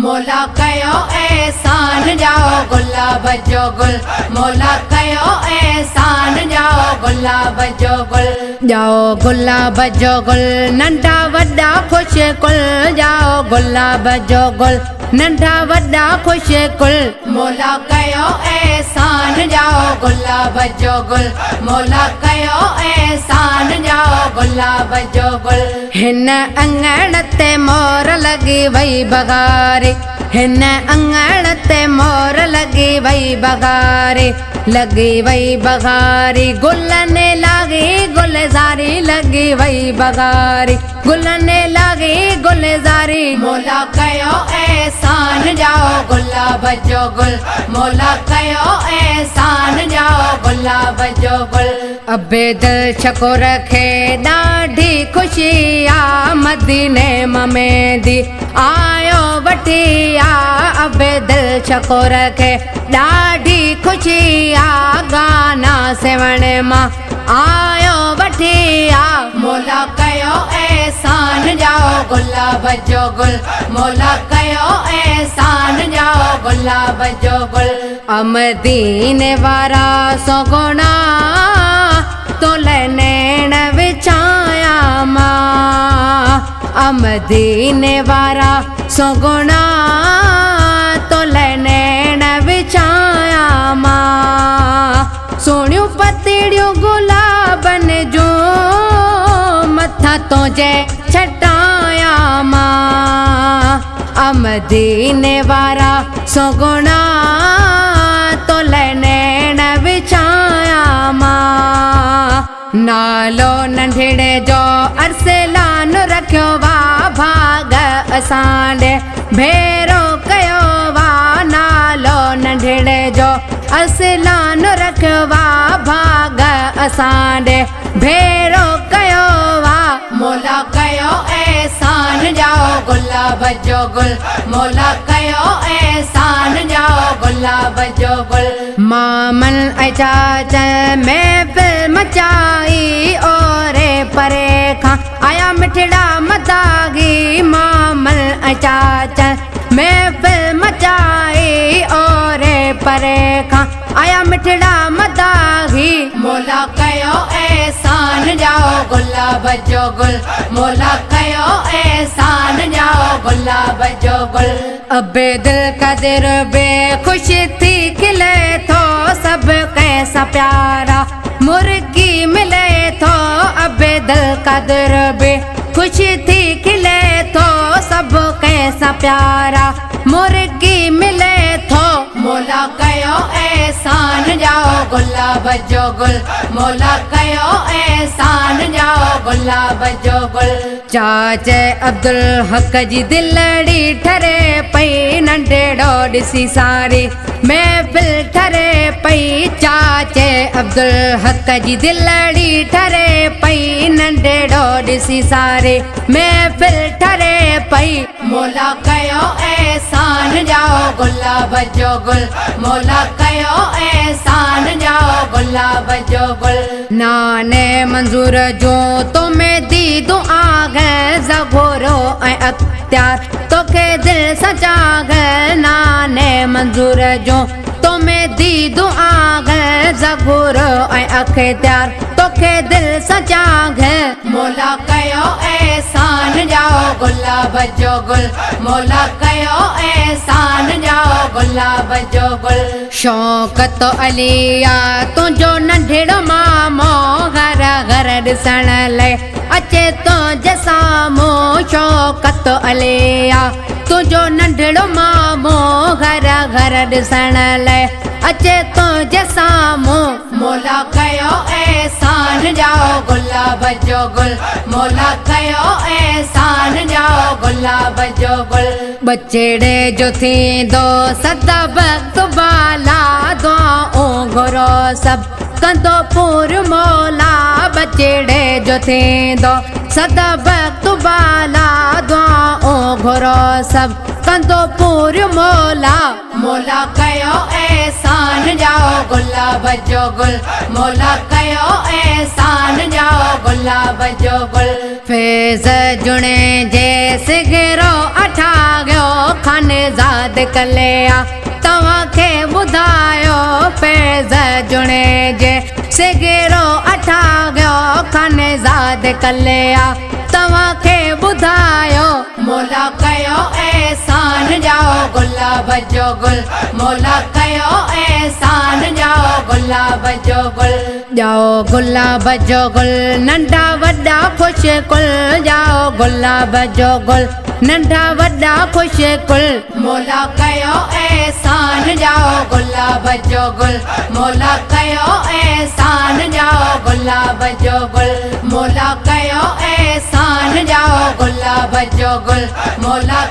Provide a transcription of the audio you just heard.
मौला कयो एहसान जाओ गुलाब जो गुल। मौला कयो एहसान जाओ गुलाब जो गुल। जाओ गुलाब जो गुल नंढा वड्डा खुश कुल। जाओ गुलाब जो गुल नंढा वड्डा खुश कुल। मौला कयो एहसान जाओ गुलाब जो गुल। मौला कयो एहसान जाओ गुलाब जो गुल। हिन अंगण ते मोर लगी वई बगारी। हिन अंगण ते मोर लगी वई बगारी। लगी वई बगारी गुलने लगी गुलजारी। लगी वई बगारी गुलने लगी गुलजारी। मौला कयो एहसान जाओ गुलाब जो गुल। मौला कयो एहसान जाओ गुलाब जो गुल। अबे दिल छको रखे ॾाढी खुशी आ मदीने में दी आयो वठी आ। अबे दिल छको रखे ॾाढी खुशी आ गाना सेवण मां आयो वठी आ। मौला कयो एहसान जाओ गुलाब जो गुल। मौला कयो एहसान जाओ गुलाब जो गुल। मदीने वारा सोगुणा तोले नैण विछाया मां। मदीने वारा सोगुणा तोले नैण विछाया मां। सोनियूं पतड़ियूं गुलाबन जो मथा तुझे छटाया मां। मदीने वारा सोगुणा तोले नैण विछाया मां। नालो नंढड़े जो अरसलान रखियो वा भाग असांडे भेरो कयो वा। नालो नंढड़े जो अरसलान रखियो वा भाग असांडे भेरो कयो वा। मौला कयो एहसान जाओ गुलाब जो गुल। मौला कयो एहसान जाओ गुलाब जो गुल। मामन चाचन महफिल मचाई ओरे परे खां आया मिठड़ा मदागी। मामन चाचन महफिल मचाई ओरे परे खां आया मिठड़ा मदागी। मौला कयो एहसान जाओ गुलाब जो गुल। मौला कयो एहसान जाओ गुलाब जो गुल। अबे दिल कदर बे खुश थी खिले थो सब कैसा प्यारा मुर्गी मिले थो। अबे दिल कदर बे खुश थी खिले थो सब कैसा प्यारा मुर्गी मिले थो। मौला कयो एहसान जाओ गुलाब जो गुल। मौला कयो एहसान जाओ गुलाब जो गुल। चाचे अब्दुल हक जी दिलड़ी ठरे पई नंढड़ो ॾिसी सारी महफिल ठरे पई। चाचे अब्दुल हक जी दिलड़ी ठरे पई नंढड़ो ॾिसी सारी महफिल ठरे पई। मौला कयो एहसान जाओ गुलाब जो गुल। मौला कयो एहसान जाओ गुलाब जो गुल। नाने मंजूर जो तुम्हें दी दुआ है ज़बूरो ऐं अख्तियार तोखे दिल सजाग। नाने मंजूर जो तुम्हें दी दुआ है ज़बूरो ऐं अख्तियार तोखे दिल सजाग। मौला कयो एहसान जाओ गुलाब जो गुल। मौला कयो एहसान जाओ गुलाब जो गुल। शौकत अलिया तुझो नंढड़ो मामो घर घर ॾिसण लाइ अचे तो जसामो। शौकत अलिया तुझो नंढड़ो मामो घर घर ॾिसण लाइ अचे तो जसामो। मौला कयो एहसान जाओ गुलाब जो गुल। मौला कयो एहसान जाओ गुलाब जो गुल। बचड़े जो थींदो सदा वक्त बाला दुआऊं घुरो सब कंदो पूर मौला। बचड़े जो थींदो सदा वक्त बाला दुआऊं घुरो सब कंदो पूरो मौला मौला कयो एहसान जाओ गुलाब जो गुल मौला कयो एहसान जाओ गुलाब जो गुल फैज़ जुणे जे सिगरो अठा गयो खानेज़ाद कलिया तव्हांखे ॿुधायो फैज़ जुणे जे सिगरो अठा गयो खानेज़ाद कलिया तव्हांखे ॿुधायो मौला कयो एहसान जाओ गुलाब जो गुल मौला कयो एहसान जाओ गुलाब जो गुल जाओ गुलाब जो गुल नंढा वॾा ख़ुश कुल जाओ गुलाब जो गुल नंढा वॾा ख़ुश कुल मौला कयो एहसान जाओ गुलाब जो गुल मौला कयो एहसान जाओ गुलाब जो गुल मौला कयो एहसान जाओ गुलाब जो गुल मौला